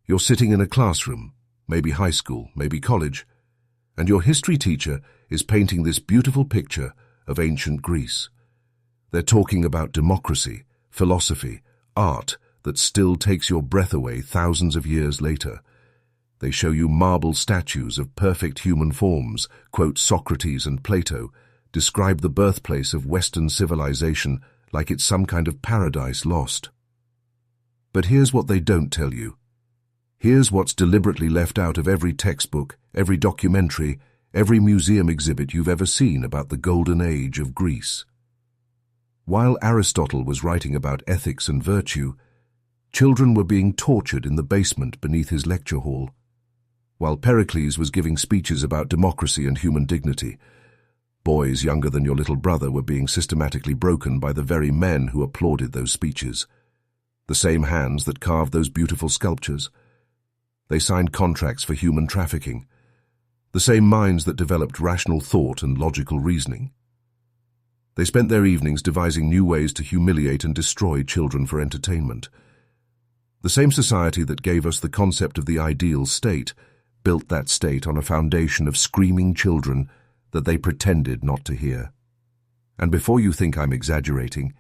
You're sitting in a classroom, maybe high school, maybe college, and your history teacher is painting this beautiful picture of ancient Greece. They're talking about democracy, philosophy, art that still takes your breath away thousands of years later. They show you marble statues of perfect human forms, quote Socrates and Plato, describe the birthplace of Western civilization like it's some kind of paradise lost. But here's what they don't tell you. Here's what's deliberately left out of every textbook, every documentary, every museum exhibit you've ever seen about the golden age of Greece. While Aristotle was writing about ethics and virtue, children were being tortured in the basement beneath his lecture hall. While Pericles was giving speeches about democracy and human dignity, boys younger than your little brother were being systematically broken by the very men who applauded those speeches. The same hands that carved those beautiful sculptures. They signed contracts for human trafficking. The same minds that developed rational thought and logical reasoning. They spent their evenings devising new ways to humiliate and destroy children for entertainment. The same society that gave us the concept of the ideal state built that state on a foundation of screaming children that they pretended not to hear. And before you think I'm exaggerating,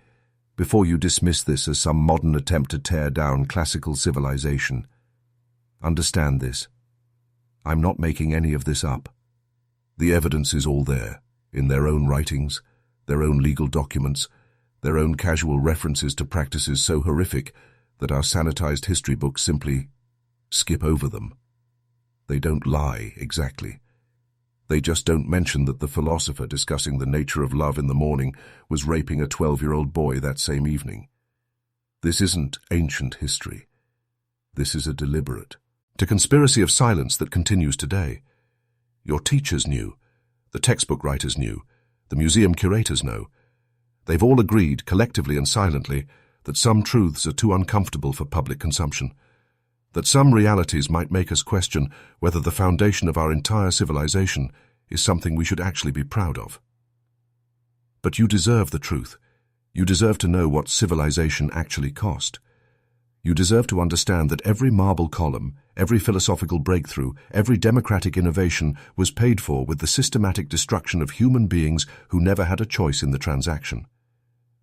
before you dismiss this as some modern attempt to tear down classical civilization, understand this. I'm not making any of this up. The evidence is all there, in their own writings, their own legal documents, their own casual references to practices so horrific that our sanitized history books simply skip over them. They don't lie, exactly. They just don't mention that the philosopher discussing the nature of love in the morning was raping a 12-year-old boy that same evening. This isn't ancient history. This is a deliberate conspiracy of silence that continues today. Your teachers knew, the textbook writers knew, the museum curators know. They've all agreed, collectively and silently, that some truths are too uncomfortable for public consumption, that some realities might make us question whether the foundation of our entire civilization is something we should actually be proud of. But you deserve the truth. You deserve to know what civilization actually cost. You deserve to understand that every marble column, every philosophical breakthrough, every democratic innovation was paid for with the systematic destruction of human beings who never had a choice in the transaction.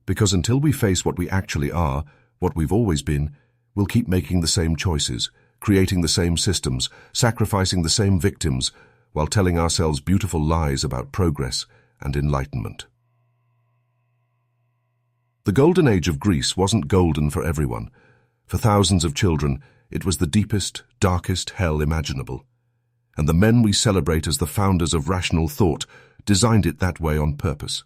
Because until we face what we actually are, what we've always been, we'll keep making the same choices, creating the same systems, sacrificing the same victims, while telling ourselves beautiful lies about progress and enlightenment. The golden age of Greece wasn't golden for everyone. For thousands of children, it was the deepest, darkest hell imaginable. And the men we celebrate as the founders of rational thought designed it that way on purpose.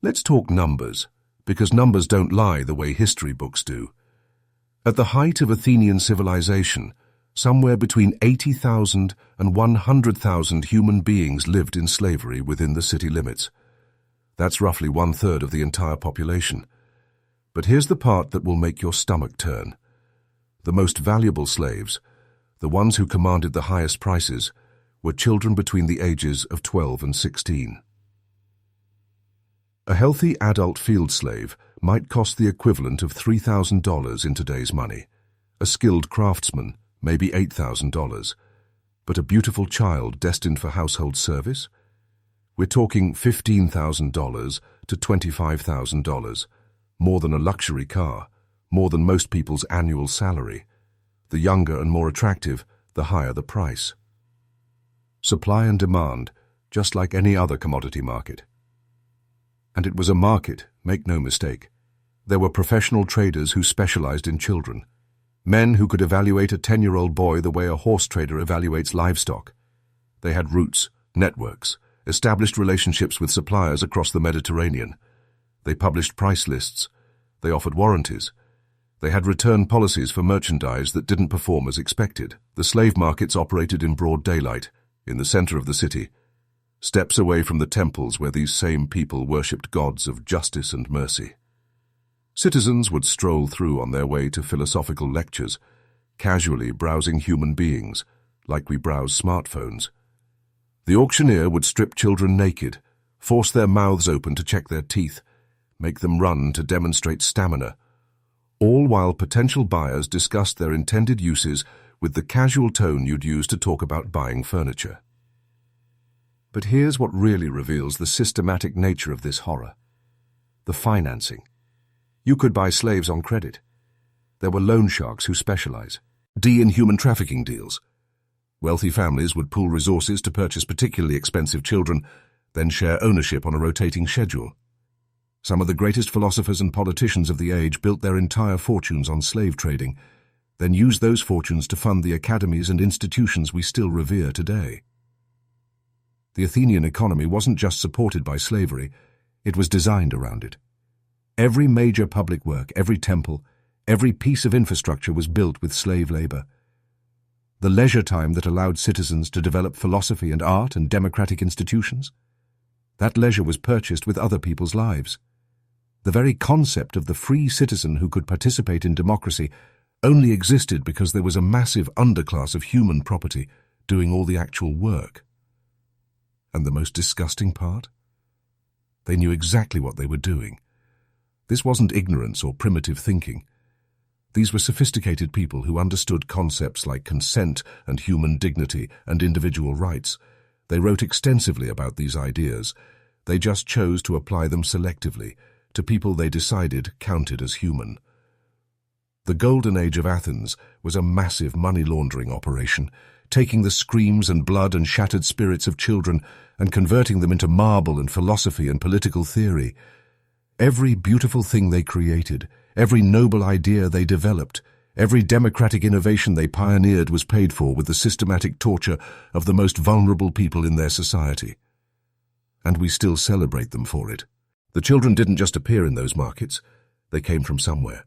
Let's talk numbers, because numbers don't lie the way history books do. At the height of Athenian civilization, somewhere between 80,000 and 100,000 human beings lived in slavery within the city limits. That's roughly 1/3 of the entire population. But here's the part that will make your stomach turn. The most valuable slaves, the ones who commanded the highest prices, were children between the ages of 12 and 16. A healthy adult field slave might cost the equivalent of $3,000 in today's money. A skilled craftsman, maybe $8,000. But a beautiful child destined for household service? We're talking $15,000 to $25,000, more than a luxury car, more than most people's annual salary. The younger and more attractive, the higher the price. Supply and demand, just like any other commodity market. And it was a market, make no mistake. There were professional traders who specialized in children. Men who could evaluate a 10-year-old boy the way a horse trader evaluates livestock. They had routes, networks, established relationships with suppliers across the Mediterranean. They published price lists. They offered warranties. They had return policies for merchandise that didn't perform as expected. The slave markets operated in broad daylight, in the center of the city, steps away from the temples where these same people worshipped gods of justice and mercy. Citizens would stroll through on their way to philosophical lectures, casually browsing human beings, like we browse smartphones. The auctioneer would strip children naked, force their mouths open to check their teeth, make them run to demonstrate stamina, all while potential buyers discussed their intended uses with the casual tone you'd use to talk about buying furniture. But here's what really reveals the systematic nature of this horror. The financing. You could buy slaves on credit. There were loan sharks who specialize. In human trafficking deals. Wealthy families would pool resources to purchase particularly expensive children, then share ownership on a rotating schedule. Some of the greatest philosophers and politicians of the age built their entire fortunes on slave trading, then used those fortunes to fund the academies and institutions we still revere today. The Athenian economy wasn't just supported by slavery, it was designed around it. Every major public work, every temple, every piece of infrastructure was built with slave labor. The leisure time that allowed citizens to develop philosophy and art and democratic institutions, that leisure was purchased with other people's lives. The very concept of the free citizen who could participate in democracy only existed because there was a massive underclass of human property doing all the actual work. And the most disgusting part? They knew exactly what they were doing. This wasn't ignorance or primitive thinking. These were sophisticated people who understood concepts like consent and human dignity and individual rights. They wrote extensively about these ideas. They just chose to apply them selectively to people they decided counted as human. The Golden Age of Athens was a massive money laundering operation, taking the screams and blood and shattered spirits of children and converting them into marble and philosophy and political theory. Every beautiful thing they created, every noble idea they developed, every democratic innovation they pioneered was paid for with the systematic torture of the most vulnerable people in their society. And we still celebrate them for it. The children didn't just appear in those markets. They came from somewhere.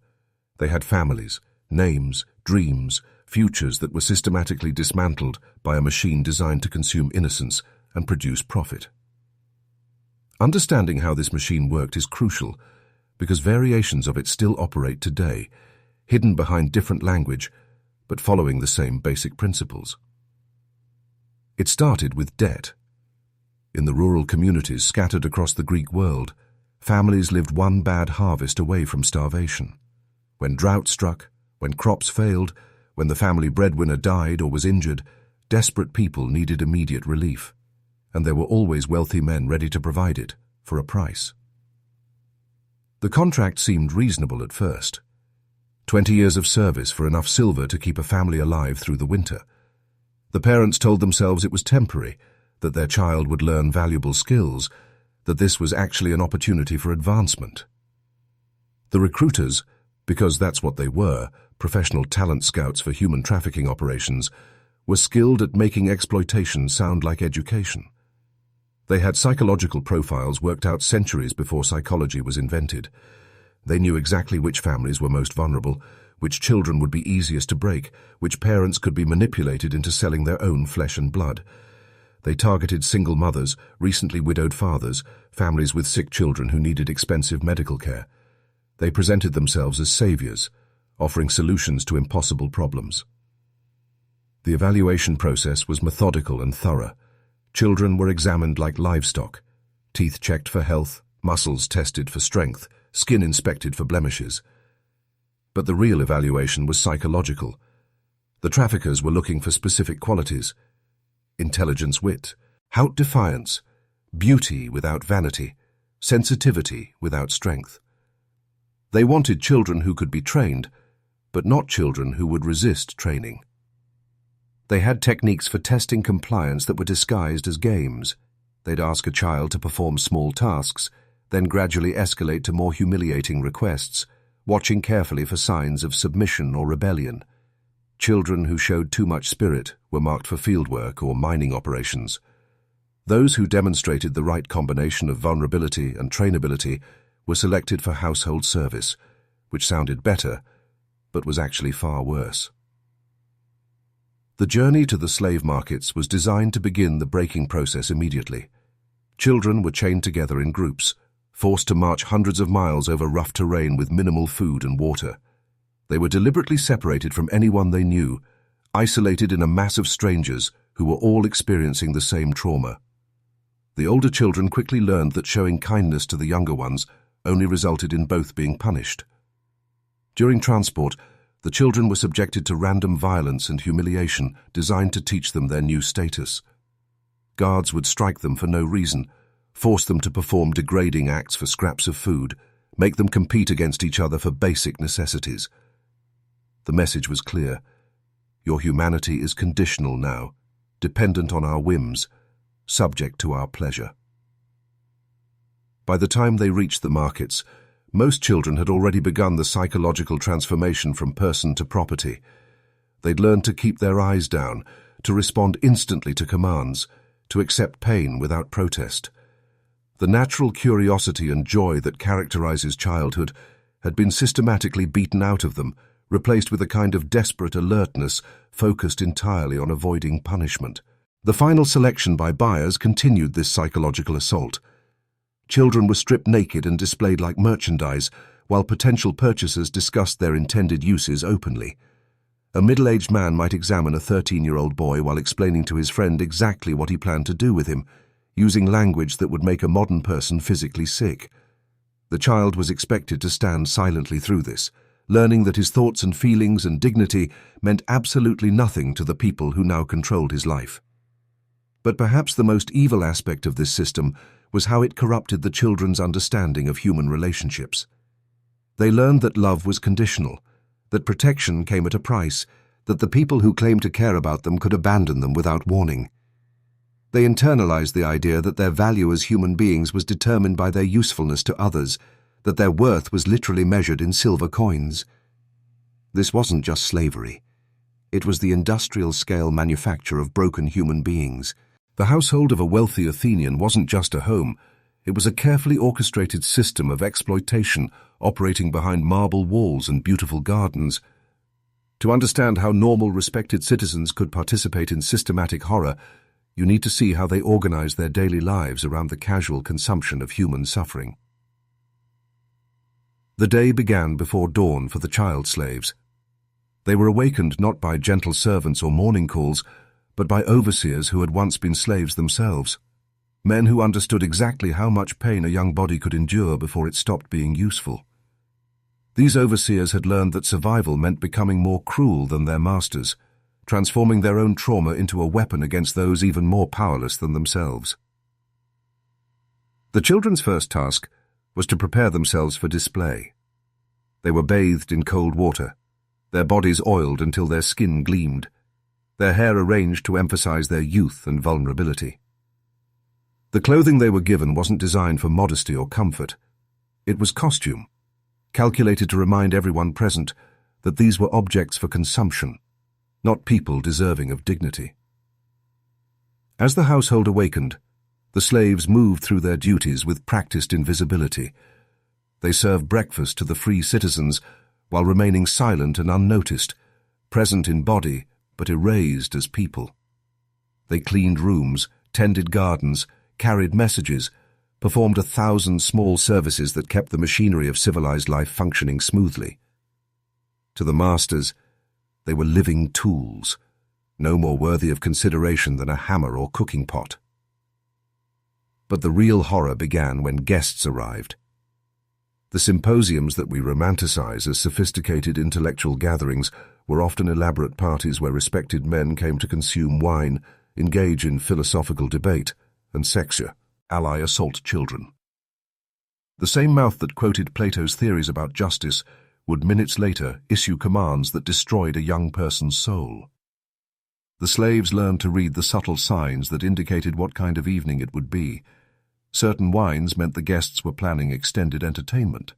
They had families, names, dreams, futures that were systematically dismantled by a machine designed to consume innocence and produce profit. Understanding how this machine worked is crucial because variations of it still operate today, hidden behind different language, but following the same basic principles. It started with debt. In the rural communities scattered across the Greek world, families lived one bad harvest away from starvation. When drought struck, when crops failed, when the family breadwinner died or was injured, desperate people needed immediate relief, and there were always wealthy men ready to provide it for a price. The contract seemed reasonable at first. 20 years of service for enough silver to keep a family alive through the winter. The parents told themselves it was temporary, that their child would learn valuable skills, that this was actually an opportunity for advancement. The recruiters, because that's what they were, professional talent scouts for human trafficking operations, were skilled at making exploitation sound like education. They had psychological profiles worked out centuries before psychology was invented. They knew exactly which families were most vulnerable, which children would be easiest to break, which parents could be manipulated into selling their own flesh and blood. They targeted single mothers, recently widowed fathers, families with sick children who needed expensive medical care. They presented themselves as saviors, offering solutions to impossible problems. The evaluation process was methodical and thorough. Children were examined like livestock, teeth checked for health, muscles tested for strength, skin inspected for blemishes. But the real evaluation was psychological. The traffickers were looking for specific qualities: intelligence, wit, haute defiance, beauty without vanity, sensitivity without strength. They wanted children who could be trained, but not children who would resist training. They had techniques for testing compliance that were disguised as games. They'd ask a child to perform small tasks, then gradually escalate to more humiliating requests, watching carefully for signs of submission or rebellion. Children who showed too much spirit were marked for fieldwork or mining operations. Those who demonstrated the right combination of vulnerability and trainability were selected for household service, which sounded better, but was actually far worse. The journey to the slave markets was designed to begin the breaking process immediately. Children were chained together in groups, forced to march hundreds of miles over rough terrain with minimal food and water. They were deliberately separated from anyone they knew, isolated in a mass of strangers who were all experiencing the same trauma. The older children quickly learned that showing kindness to the younger ones only resulted in both being punished. During transport, The children were subjected to random violence and humiliation designed to teach them their new status. Guards would strike them for no reason, force them to perform degrading acts for scraps of food, make them compete against each other for basic necessities. The message was clear. Your humanity is conditional now, dependent on our whims, subject to our pleasure. By the time they reached the markets, most children had already begun the psychological transformation from person to property. They'd learned to keep their eyes down, to respond instantly to commands, to accept pain without protest. The natural curiosity and joy that characterizes childhood had been systematically beaten out of them, replaced with a kind of desperate alertness focused entirely on avoiding punishment. The final selection by buyers continued this psychological assault. Children were stripped naked and displayed like merchandise, while potential purchasers discussed their intended uses openly. A middle-aged man might examine a 13-year-old boy while explaining to his friend exactly what he planned to do with him, using language that would make a modern person physically sick. The child was expected to stand silently through this, learning that his thoughts and feelings and dignity meant absolutely nothing to the people who now controlled his life. But perhaps the most evil aspect of this system was how it corrupted the children's understanding of human relationships. They learned that love was conditional, that protection came at a price, that the people who claimed to care about them could abandon them without warning. They internalized the idea that their value as human beings was determined by their usefulness to others, that their worth was literally measured in silver coins. This wasn't just slavery. It was the industrial-scale manufacture of broken human beings. The household of a wealthy Athenian wasn't just a home. It was a carefully orchestrated system of exploitation operating behind marble walls and beautiful gardens. To understand how normal, respected citizens could participate in systematic horror, you need to see how they organized their daily lives around the casual consumption of human suffering. The day began before dawn for the child slaves. They were awakened not by gentle servants or morning calls, but by overseers who had once been slaves themselves, men who understood exactly how much pain a young body could endure before it stopped being useful. These overseers had learned that survival meant becoming more cruel than their masters, transforming their own trauma into a weapon against those even more powerless than themselves. The children's first task was to prepare themselves for display. They were bathed in cold water, their bodies oiled until their skin gleamed, their hair arranged to emphasize their youth and vulnerability. The clothing they were given wasn't designed for modesty or comfort. It was costume, calculated to remind everyone present that these were objects for consumption, not people deserving of dignity. As the household awakened, the slaves moved through their duties with practiced invisibility. They served breakfast to the free citizens while remaining silent and unnoticed, present in body but erased as people. They cleaned rooms, tended gardens, carried messages, performed 1,000 small services that kept the machinery of civilized life functioning smoothly. To the masters, they were living tools, no more worthy of consideration than a hammer or cooking pot. But the real horror began when guests arrived. The symposiums that we romanticize as sophisticated intellectual gatherings were often elaborate parties where respected men came to consume wine, engage in philosophical debate, and sexually assault children. The same mouth that quoted Plato's theories about justice would minutes later issue commands that destroyed a young person's soul. The slaves learned to read the subtle signs that indicated what kind of evening it would be. Certain wines meant the guests were planning extended entertainment.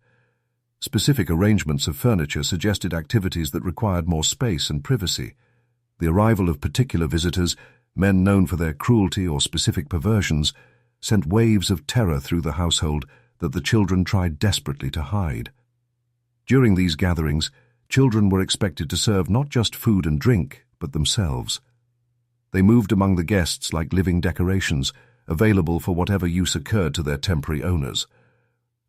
Specific arrangements of furniture suggested activities that required more space and privacy. The arrival of particular visitors, men known for their cruelty or specific perversions, sent waves of terror through the household that the children tried desperately to hide. During these gatherings, children were expected to serve not just food and drink, but themselves. They moved among the guests like living decorations, available for whatever use occurred to their temporary owners.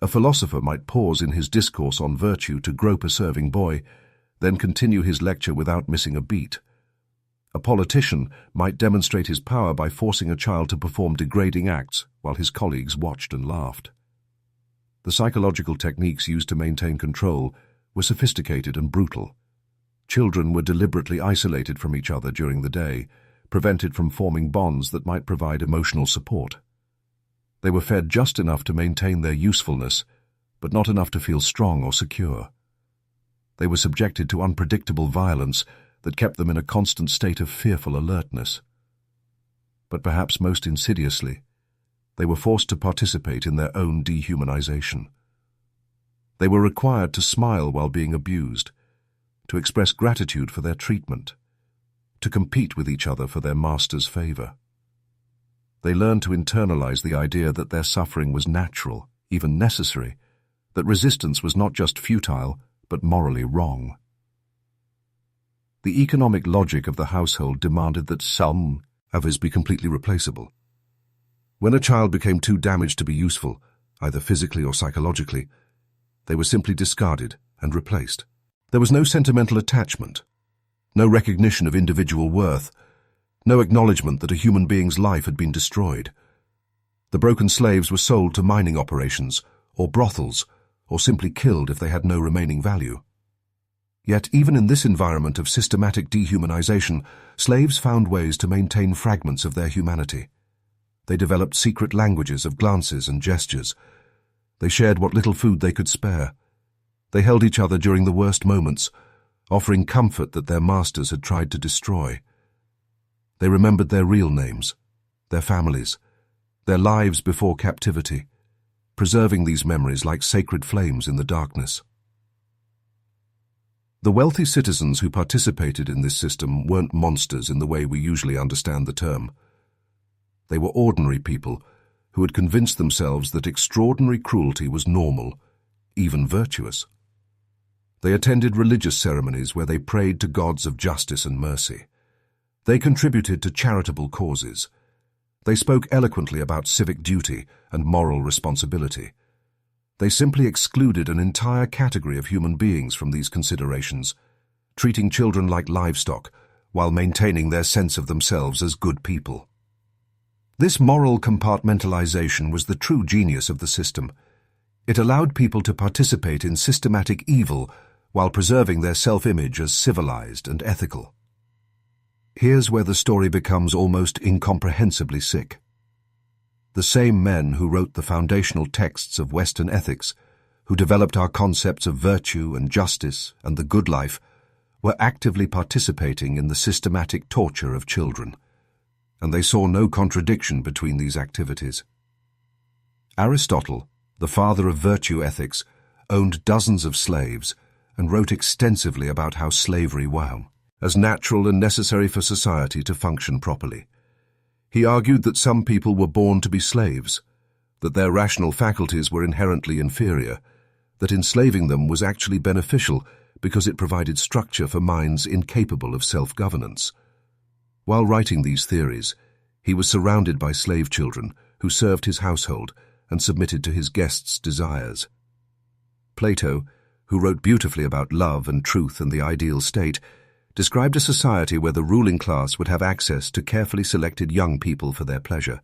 A philosopher might pause in his discourse on virtue to grope a serving boy, then continue his lecture without missing a beat. A politician might demonstrate his power by forcing a child to perform degrading acts while his colleagues watched and laughed. The psychological techniques used to maintain control were sophisticated and brutal. Children were deliberately isolated from each other during the day, prevented from forming bonds that might provide emotional support. They were fed just enough to maintain their usefulness, but not enough to feel strong or secure. They were subjected to unpredictable violence that kept them in a constant state of fearful alertness. But perhaps most insidiously, they were forced to participate in their own dehumanization. They were required to smile while being abused, to express gratitude for their treatment, to compete with each other for their master's favor. They learned to internalize the idea that their suffering was natural, even necessary, that resistance was not just futile, but morally wrong. The economic logic of the household demanded that some of his be completely replaceable. When a child became too damaged to be useful, either physically or psychologically, they were simply discarded and replaced. There was no sentimental attachment, no recognition of individual worth, no acknowledgement that a human being's life had been destroyed. The broken slaves were sold to mining operations or brothels, or simply killed if they had no remaining value. Yet even in this environment of systematic dehumanization, slaves found ways to maintain fragments of their humanity. They developed secret languages of glances and gestures. They shared what little food they could spare. They held each other during the worst moments, offering comfort that their masters had tried to destroy. They remembered their real names, their families, their lives before captivity, preserving these memories like sacred flames in the darkness. The wealthy citizens who participated in this system weren't monsters in the way we usually understand the term. They were ordinary people who had convinced themselves that extraordinary cruelty was normal, even virtuous. They attended religious ceremonies where they prayed to gods of justice and mercy. They contributed to charitable causes. They spoke eloquently about civic duty and moral responsibility. They simply excluded an entire category of human beings from these considerations, treating children like livestock while maintaining their sense of themselves as good people. This moral compartmentalization was the true genius of the system. It allowed people to participate in systematic evil while preserving their self-image as civilized and ethical. Here's where the story becomes almost incomprehensibly sick. The same men who wrote the foundational texts of Western ethics, who developed our concepts of virtue and justice and the good life, were actively participating in the systematic torture of children, and they saw no contradiction between these activities. Aristotle, the father of virtue ethics, owned dozens of slaves and wrote extensively about how slavery was as natural and necessary for society to function properly. He argued that some people were born to be slaves, that their rational faculties were inherently inferior, that enslaving them was actually beneficial because it provided structure for minds incapable of self-governance. While writing these theories, he was surrounded by slave children who served his household and submitted to his guests' desires. Plato, who wrote beautifully about love and truth and the ideal state, described a society where the ruling class would have access to carefully selected young people for their pleasure.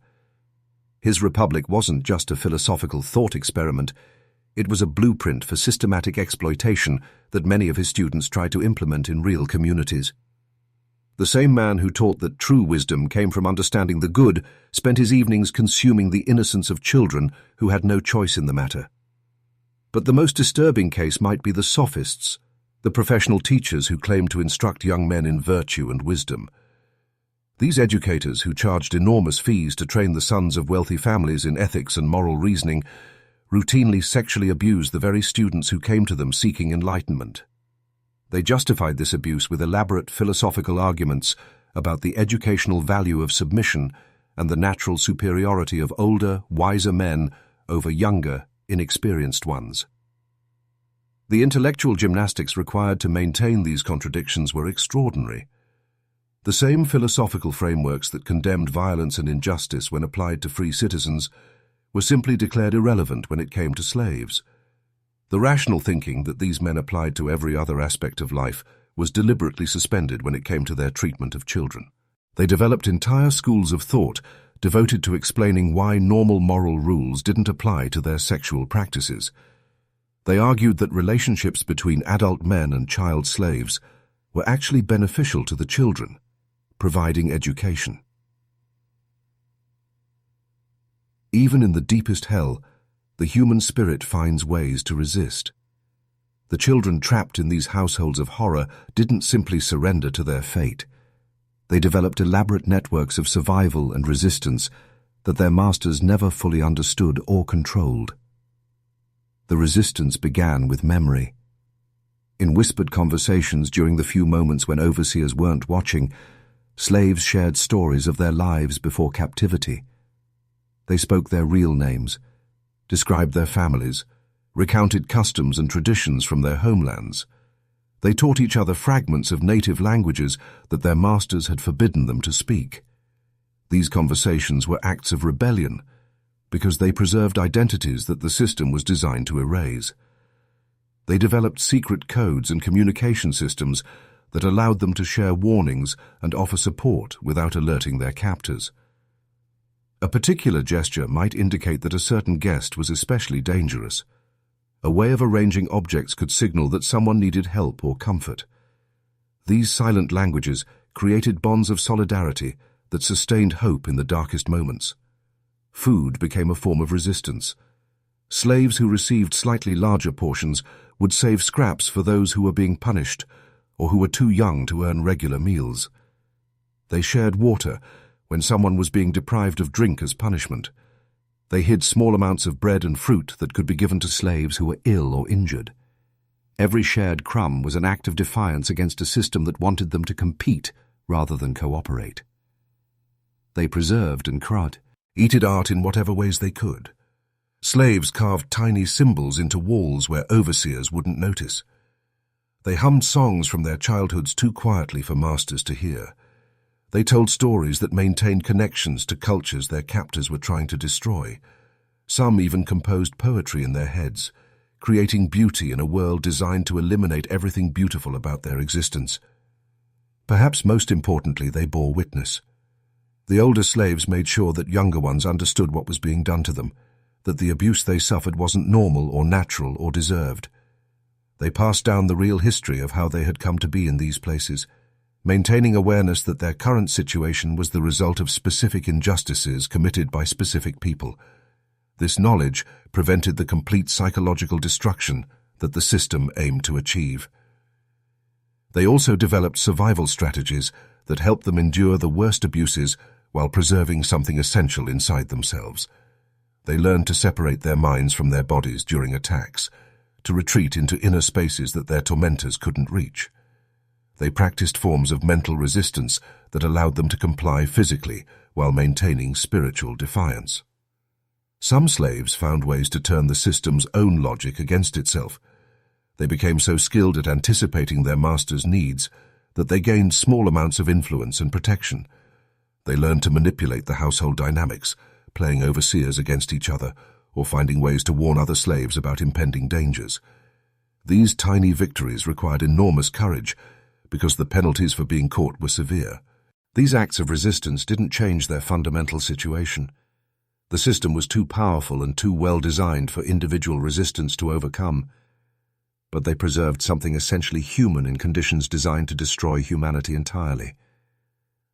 His republic wasn't just a philosophical thought experiment, it was a blueprint for systematic exploitation that many of his students tried to implement in real communities. The same man who taught that true wisdom came from understanding the good spent his evenings consuming the innocence of children who had no choice in the matter. But the most disturbing case might be the sophists, the professional teachers who claimed to instruct young men in virtue and wisdom. These educators, who charged enormous fees to train the sons of wealthy families in ethics and moral reasoning, routinely sexually abused the very students who came to them seeking enlightenment. They justified this abuse with elaborate philosophical arguments about the educational value of submission and the natural superiority of older, wiser men over younger, inexperienced ones. The intellectual gymnastics required to maintain these contradictions were extraordinary. The same philosophical frameworks that condemned violence and injustice when applied to free citizens were simply declared irrelevant when it came to slaves. The rational thinking that these men applied to every other aspect of life was deliberately suspended when it came to their treatment of children. They developed entire schools of thought devoted to explaining why normal moral rules didn't apply to their sexual practices. They argued that relationships between adult men and child slaves were actually beneficial to the children, providing education. Even in the deepest hell, the human spirit finds ways to resist. The children trapped in these households of horror didn't simply surrender to their fate. They developed elaborate networks of survival and resistance that their masters never fully understood or controlled. The resistance began with memory. In whispered conversations during the few moments when overseers weren't watching, slaves shared stories of their lives before captivity. They spoke their real names, described their families, recounted customs and traditions from their homelands. They taught each other fragments of native languages that their masters had forbidden them to speak. These conversations were acts of rebellion because they preserved identities that the system was designed to erase. They developed secret codes and communication systems that allowed them to share warnings and offer support without alerting their captors. A particular gesture might indicate that a certain guest was especially dangerous. A way of arranging objects could signal that someone needed help or comfort. These silent languages created bonds of solidarity that sustained hope in the darkest moments. Food became a form of resistance. Slaves who received slightly larger portions would save scraps for those who were being punished or who were too young to earn regular meals. They shared water when someone was being deprived of drink as punishment. They hid small amounts of bread and fruit that could be given to slaves who were ill or injured. Every shared crumb was an act of defiance against a system that wanted them to compete rather than cooperate. They preserved and created art in whatever ways they could. Slaves carved tiny symbols into walls where overseers wouldn't notice. They hummed songs from their childhoods too quietly for masters to hear. They told stories that maintained connections to cultures their captors were trying to destroy. Some even composed poetry in their heads, creating beauty in a world designed to eliminate everything beautiful about their existence. Perhaps most importantly, they bore witness. The older slaves made sure that younger ones understood what was being done to them, that the abuse they suffered wasn't normal or natural or deserved. They passed down the real history of how they had come to be in these places, maintaining awareness that their current situation was the result of specific injustices committed by specific people. This knowledge prevented the complete psychological destruction that the system aimed to achieve. They also developed survival strategies that helped them endure the worst abuses while preserving something essential inside themselves. They learned to separate their minds from their bodies during attacks, to retreat into inner spaces that their tormentors couldn't reach. They practiced forms of mental resistance that allowed them to comply physically while maintaining spiritual defiance. Some slaves found ways to turn the system's own logic against itself. They became so skilled at anticipating their master's needs that they gained small amounts of influence and protection. They learned to manipulate the household dynamics, playing overseers against each other or finding ways to warn other slaves about impending dangers. These tiny victories required enormous courage because the penalties for being caught were severe. These acts of resistance didn't change their fundamental situation. The system was too powerful and too well designed for individual resistance to overcome, but they preserved something essentially human in conditions designed to destroy humanity entirely.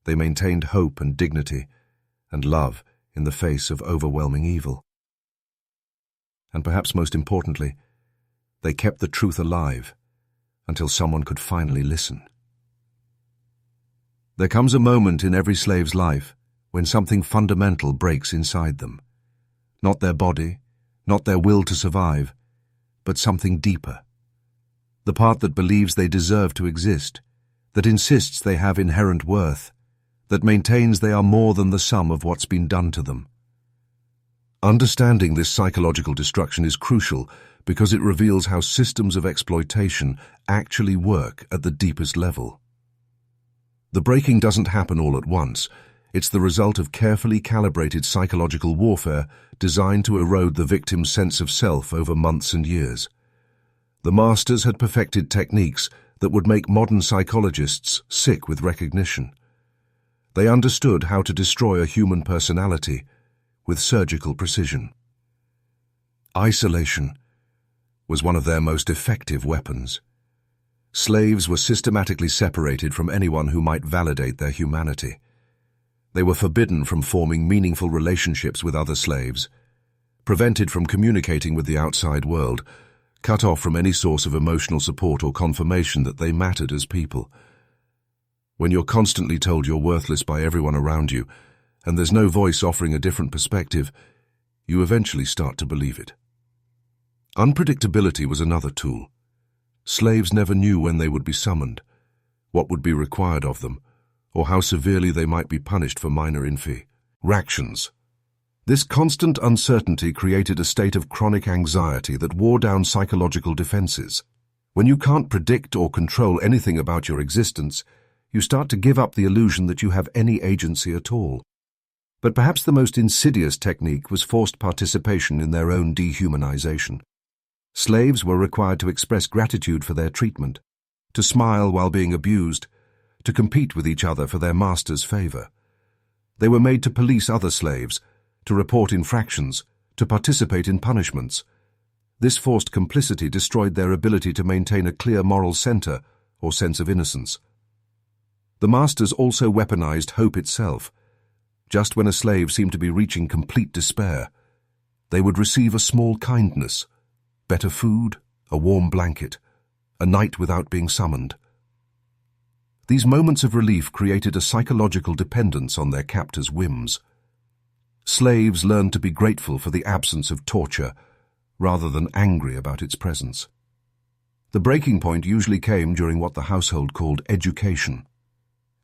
They maintained hope and dignity and love in the face of overwhelming evil. And perhaps most importantly, they kept the truth alive until someone could finally listen. There comes a moment in every slave's life when something fundamental breaks inside them. Not their body, not their will to survive, but something deeper. The part that believes they deserve to exist, that insists they have inherent worth, that maintains they are more than the sum of what's been done to them. Understanding this psychological destruction is crucial because it reveals how systems of exploitation actually work at the deepest level. The breaking doesn't happen all at once. It's the result of carefully calibrated psychological warfare designed to erode the victim's sense of self over months and years. The masters had perfected techniques that would make modern psychologists sick with recognition. They understood how to destroy a human personality with surgical precision. Isolation was one of their most effective weapons. Slaves were systematically separated from anyone who might validate their humanity. They were forbidden from forming meaningful relationships with other slaves, prevented from communicating with the outside world, cut off from any source of emotional support or confirmation that they mattered as people. When you're constantly told you're worthless by everyone around you, and there's no voice offering a different perspective, you eventually start to believe it. Unpredictability was another tool. Slaves never knew when they would be summoned, what would be required of them, or how severely they might be punished for minor infractions. This constant uncertainty created a state of chronic anxiety that wore down psychological defenses. When you can't predict or control anything about your existence, you start to give up the illusion that you have any agency at all. But perhaps the most insidious technique was forced participation in their own dehumanization. Slaves were required to express gratitude for their treatment, to smile while being abused, to compete with each other for their master's favor. They were made to police other slaves, to report infractions, to participate in punishments. This forced complicity destroyed their ability to maintain a clear moral center or sense of innocence. The masters also weaponized hope itself. Just when a slave seemed to be reaching complete despair, they would receive a small kindness, better food, a warm blanket, a night without being summoned. These moments of relief created a psychological dependence on their captors' whims. Slaves learned to be grateful for the absence of torture, rather than angry about its presence. The breaking point usually came during what the household called education.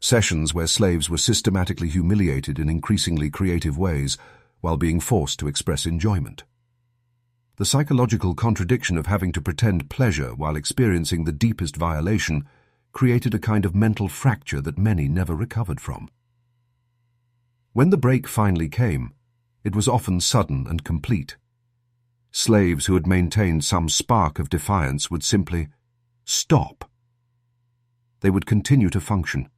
Sessions where slaves were systematically humiliated in increasingly creative ways while being forced to express enjoyment. The psychological contradiction of having to pretend pleasure while experiencing the deepest violation created a kind of mental fracture that many never recovered from. When the break finally came, it was often sudden and complete. Slaves who had maintained some spark of defiance would simply stop. They would continue to function,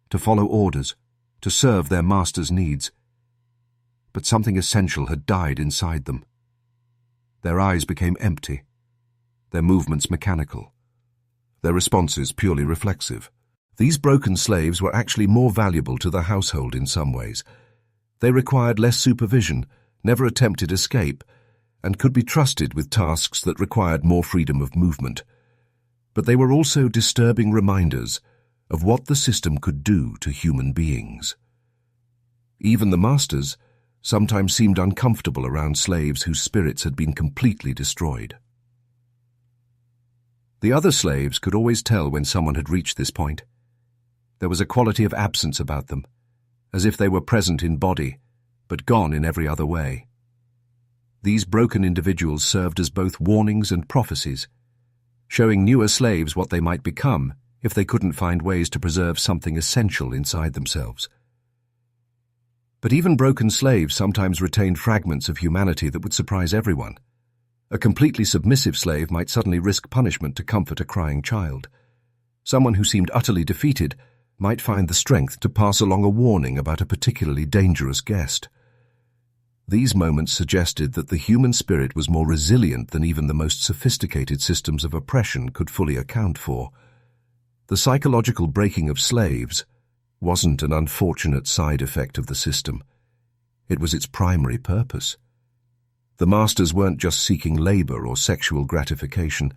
to follow orders, to serve their master's needs. But something essential had died inside them. Their eyes became empty, their movements mechanical, their responses purely reflexive. These broken slaves were actually more valuable to the household in some ways. They required less supervision, never attempted escape, and could be trusted with tasks that required more freedom of movement. But they were also disturbing reminders of what the system could do to human beings. Even the masters sometimes seemed uncomfortable around slaves whose spirits had been completely destroyed. The other slaves could always tell when someone had reached this point. There was a quality of absence about them, as if they were present in body, but gone in every other way. These broken individuals served as both warnings and prophecies, showing newer slaves what they might become if they couldn't find ways to preserve something essential inside themselves. But even broken slaves sometimes retained fragments of humanity that would surprise everyone. A completely submissive slave might suddenly risk punishment to comfort a crying child. Someone who seemed utterly defeated might find the strength to pass along a warning about a particularly dangerous guest. These moments suggested that the human spirit was more resilient than even the most sophisticated systems of oppression could fully account for. The psychological breaking of slaves wasn't an unfortunate side effect of the system. It was its primary purpose. The masters weren't just seeking labor or sexual gratification.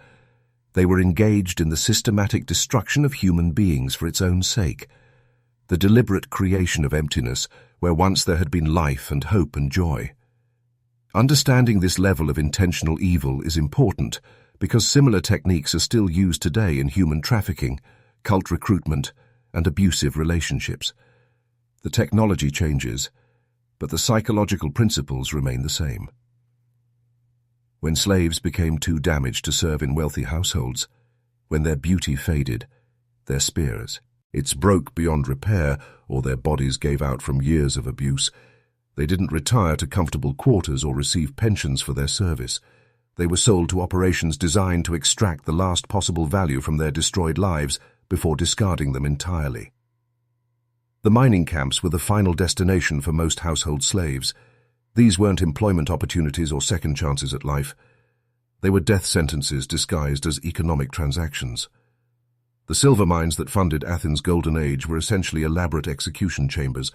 They were engaged in the systematic destruction of human beings for its own sake, the deliberate creation of emptiness where once there had been life and hope and joy. Understanding this level of intentional evil is important because similar techniques are still used today in human trafficking, cult recruitment, and abusive relationships. The technology changes, but the psychological principles remain the same. When slaves became too damaged to serve in wealthy households, when their beauty faded, their spears, it's broke beyond repair, or their bodies gave out from years of abuse, they didn't retire to comfortable quarters or receive pensions for their service. They were sold to operations designed to extract the last possible value from their destroyed lives before discarding them entirely. The mining camps were the final destination for most household slaves. These weren't employment opportunities or second chances at life. They were death sentences disguised as economic transactions. The silver mines that funded Athens' golden age were essentially elaborate execution chambers,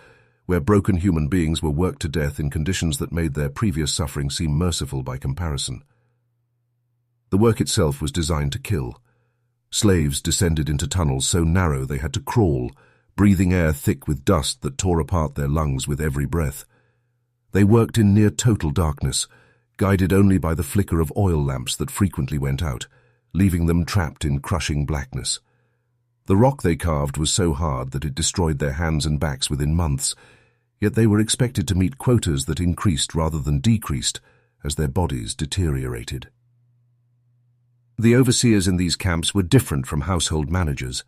where broken human beings were worked to death in conditions that made their previous suffering seem merciful by comparison. The work itself was designed to kill. Slaves descended into tunnels so narrow they had to crawl, breathing air thick with dust that tore apart their lungs with every breath. They worked in near total darkness, guided only by the flicker of oil lamps that frequently went out, leaving them trapped in crushing blackness. The rock they carved was so hard that it destroyed their hands and backs within months, yet they were expected to meet quotas that increased rather than decreased as their bodies deteriorated. The overseers in these camps were different from household managers.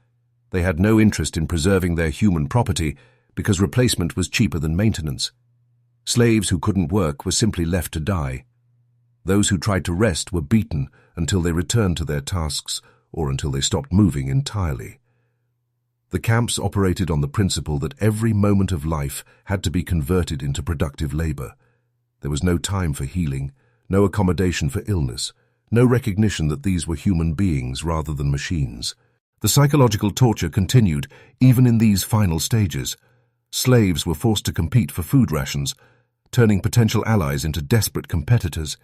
They had no interest in preserving their human property because replacement was cheaper than maintenance. Slaves who couldn't work were simply left to die. Those who tried to rest were beaten until they returned to their tasks or until they stopped moving entirely. The camps operated on the principle that every moment of life had to be converted into productive labor. There was no time for healing, no accommodation for illness, no recognition that these were human beings rather than machines. The psychological torture continued even in these final stages. Slaves were forced to compete for food rations, turning potential allies into desperate competitors.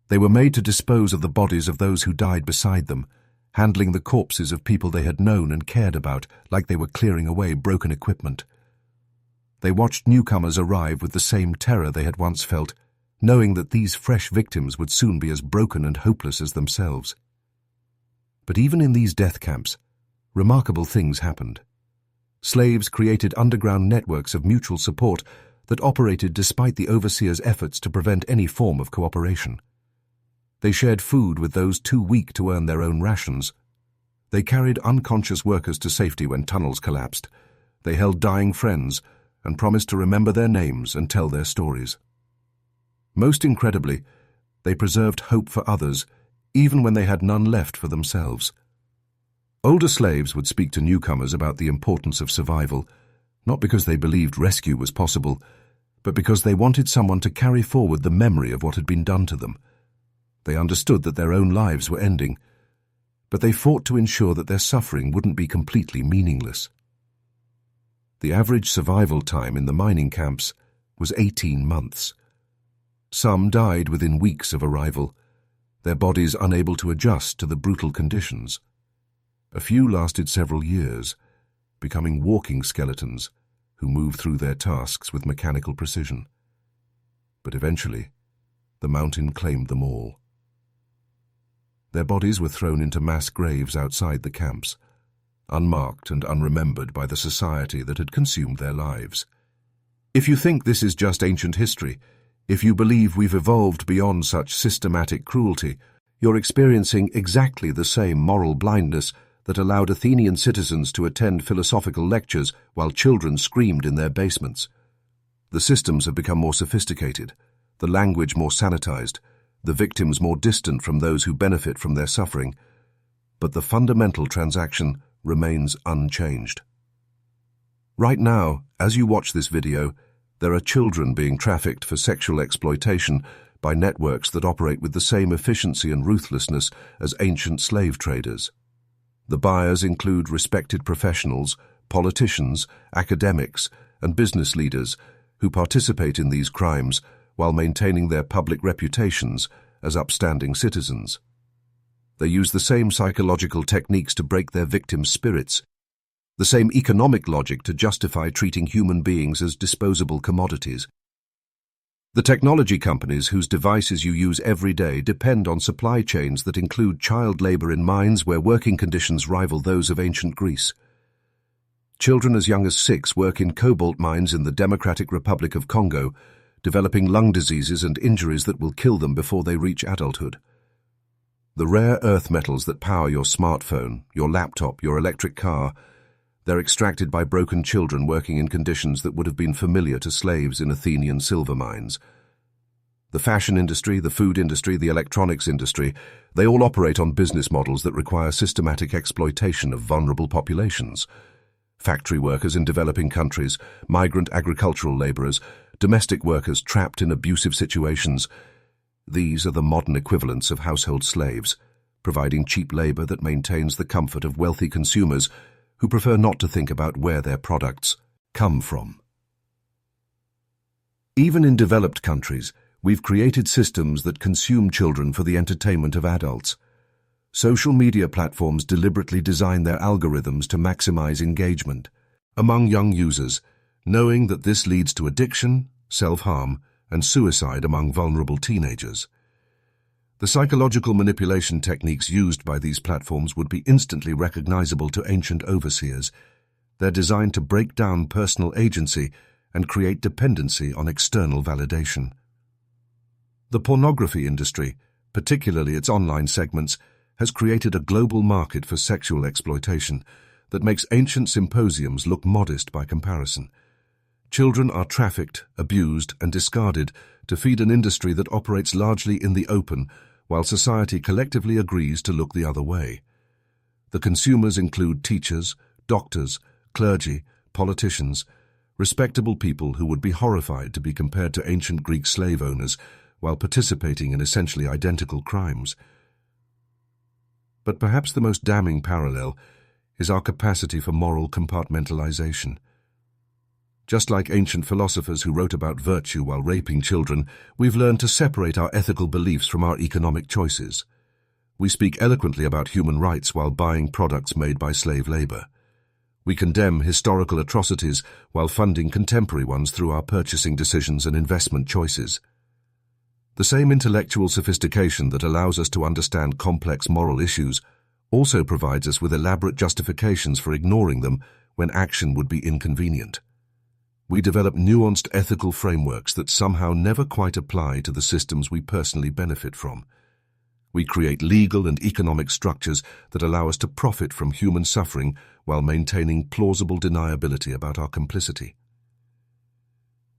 They were made to dispose of the bodies of those who died beside them, handling the corpses of people they had known and cared about like they were clearing away broken equipment. They watched newcomers arrive with the same terror they had once felt, knowing that these fresh victims would soon be as broken and hopeless as themselves. But even in these death camps, remarkable things happened. Slaves created underground networks of mutual support that operated despite the overseers' efforts to prevent any form of cooperation. They shared food with those too weak to earn their own rations. They carried unconscious workers to safety when tunnels collapsed. They held dying friends and promised to remember their names and tell their stories. Most incredibly, they preserved hope for others, even when they had none left for themselves. Older slaves would speak to newcomers about the importance of survival, not because they believed rescue was possible, but because they wanted someone to carry forward the memory of what had been done to them. They understood that their own lives were ending, but they fought to ensure that their suffering wouldn't be completely meaningless. The average survival time in the mining camps was 18 months. Some died within weeks of arrival, their bodies unable to adjust to the brutal conditions. A few lasted several years, becoming walking skeletons who moved through their tasks with mechanical precision. But eventually, the mountain claimed them all. Their bodies were thrown into mass graves outside the camps, unmarked and unremembered by the society that had consumed their lives. If you think this is just ancient history, if you believe we've evolved beyond such systematic cruelty, you're experiencing exactly the same moral blindness that allowed Athenian citizens to attend philosophical lectures while children screamed in their basements. The systems have become more sophisticated, the language more sanitized, the victims more distant from those who benefit from their suffering, but the fundamental transaction remains unchanged. Right now, as you watch this video, there are children being trafficked for sexual exploitation by networks that operate with the same efficiency and ruthlessness as ancient slave traders. The buyers include respected professionals, politicians, academics, and business leaders who participate in these crimes while maintaining their public reputations as upstanding citizens. They use the same psychological techniques to break their victims' spirits, the same economic logic to justify treating human beings as disposable commodities. The technology companies whose devices you use every day depend on supply chains that include child labor in mines where working conditions rival those of ancient Greece. Children as young as 6 work in cobalt mines in the Democratic Republic of Congo, developing lung diseases and injuries that will kill them before they reach adulthood. The rare earth metals that power your smartphone, your laptop, your electric car, they're extracted by broken children working in conditions that would have been familiar to slaves in Athenian silver mines. The fashion industry, the food industry, the electronics industry, they all operate on business models that require systematic exploitation of vulnerable populations. Factory workers in developing countries, migrant agricultural laborers, domestic workers trapped in abusive situations. These are the modern equivalents of household slaves, providing cheap labor that maintains the comfort of wealthy consumers who prefer not to think about where their products come from. Even in developed countries, we've created systems that consume children for the entertainment of adults. Social media platforms deliberately design their algorithms to maximize engagement among young users, knowing that this leads to addiction, self-harm, and suicide among vulnerable teenagers. The psychological manipulation techniques used by these platforms would be instantly recognizable to ancient overseers. They're designed to break down personal agency and create dependency on external validation. The pornography industry, particularly its online segments, has created a global market for sexual exploitation that makes ancient symposiums look modest by comparison. Children are trafficked, abused, and discarded to feed an industry that operates largely in the open, while society collectively agrees to look the other way. The consumers include teachers, doctors, clergy, politicians, respectable people who would be horrified to be compared to ancient Greek slave owners while participating in essentially identical crimes. But perhaps the most damning parallel is our capacity for moral compartmentalization. Just like ancient philosophers who wrote about virtue while raping children, we've learned to separate our ethical beliefs from our economic choices. We speak eloquently about human rights while buying products made by slave labor. We condemn historical atrocities while funding contemporary ones through our purchasing decisions and investment choices. The same intellectual sophistication that allows us to understand complex moral issues also provides us with elaborate justifications for ignoring them when action would be inconvenient. We develop nuanced ethical frameworks that somehow never quite apply to the systems we personally benefit from. We create legal and economic structures that allow us to profit from human suffering while maintaining plausible deniability about our complicity.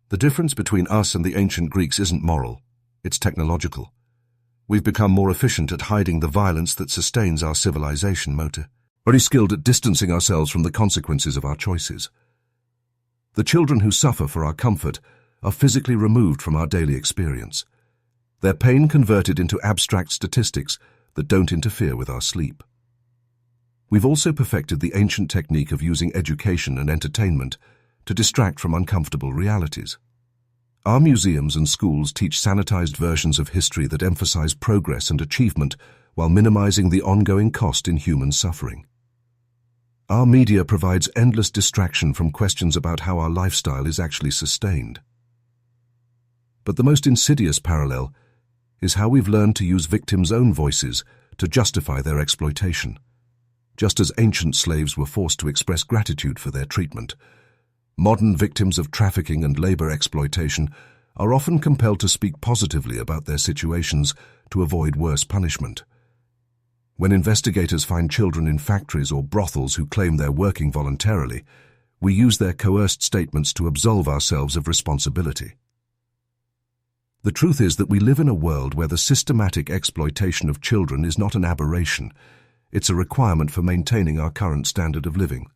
The difference between us and the ancient Greeks isn't moral, it's technological. We've become more efficient at hiding the violence that sustains our civilization motor, very skilled at distancing ourselves from the consequences of our choices. The children who suffer for our comfort are physically removed from our daily experience, their pain converted into abstract statistics that don't interfere with our sleep. We've also perfected the ancient technique of using education and entertainment to distract from uncomfortable realities. Our museums and schools teach sanitized versions of history that emphasize progress and achievement while minimizing the ongoing cost in human suffering. Our media provides endless distraction from questions about how our lifestyle is actually sustained. But the most insidious parallel is how we've learned to use victims' own voices to justify their exploitation. Just as ancient slaves were forced to express gratitude for their treatment, modern victims of trafficking and labor exploitation are often compelled to speak positively about their situations to avoid worse punishment. When investigators find children in factories or brothels who claim they're working voluntarily, we use their coerced statements to absolve ourselves of responsibility. The truth is that we live in a world where the systematic exploitation of children is not an aberration, it's a requirement for maintaining our current standard of living.